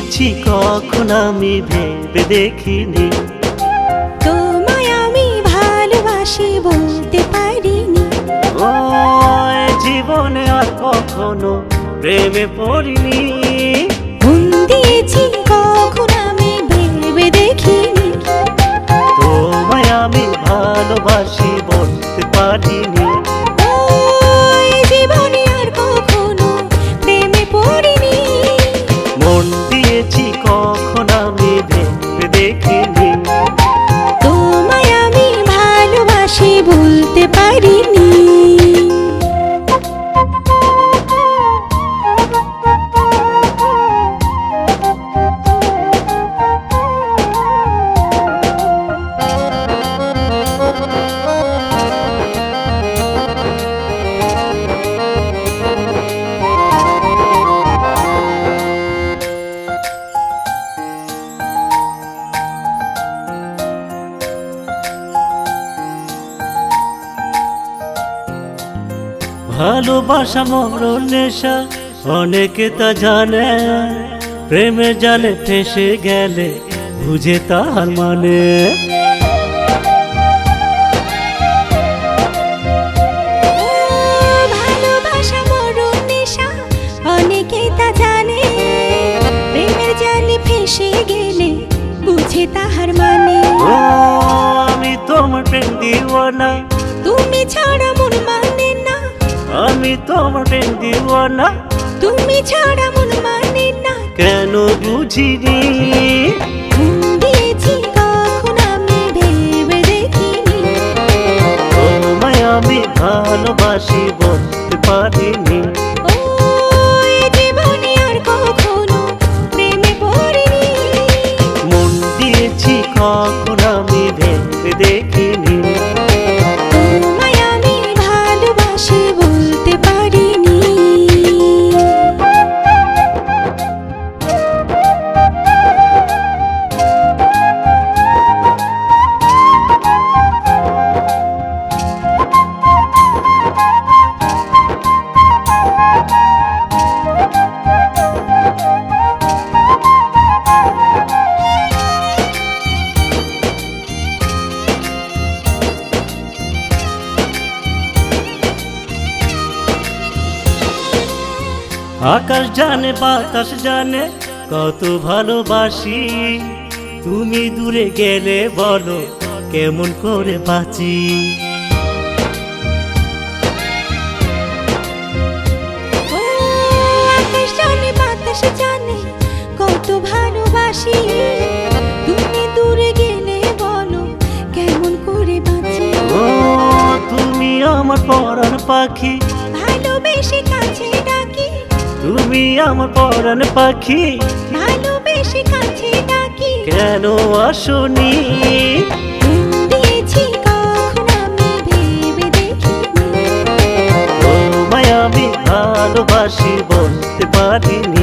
দিয়েছি কখন আমি ভেবে দেখিনি। তোমায় আমি ভালোবাসি বলতে পারিনি। ও জীবনে আর কখনো প্রেমে পড়িনি। মন দিয়েছি কখন আমি ভেবে দেখিনি। তোমায় আমি ভালোবাসি বলতে পারিনি। জীবনে আর কখনো প্রেমে পড়িনি। মন দিয়েছি কখন আমি ভেবে দেখিনি। তোমায় আমি ভালোবাসি বলতে পারিনি। ভালোবাসা মরণ নেশা অনেকে তা জানে। প্রেমের জালে ফেসে গেলে বুঝে তার মানে। ভালোবাসা মরণ নেশা অনেকে তা জানে। প্রেমের জালে ফেসে গেলে বুঝে তাহার মানে। আমি তোমার প্রেম দিওয়ানা, তুমি ছাড়া মন মানে না। আমি তোমার প্রেম দিওয়ানা, তুমি ছাড়া মন মানে না। কেন বুঝিনি। মন দিয়েছি কখন আমি ভেবে দেখিনি। তোমায় আমি ভালোবাসি বলতে পারিনি। জীবনে আর কখনো প্রেমে পড়িনি। মন দিয়েছি কখন আমি ভেবে দেখিনি। তোমায় আমি ভালোবাসি বলতে পারিনি। আকাশ জানে বাতাস জানে কত ভালোবাসি। তুমি দূরে গেলে বলো কেমন করে বাঁচি। আকাশ জানে বাতাস জানে কত ভালোবাসি। তুমি দূরে গেলে বলো কেমন করে বাঁচি। তুমি আমার পরাণ পাখি, ভালোবেসে কাছে ডাকি। তুমি আমার পরাণ পাখি, ভালোবেসে কাছে ডাকি। কেন আসনি। মন দিয়েছি কখন আমি ভেবে দেখিনি। তোমায় আমি ভালোবাসি বলতে পারিনি।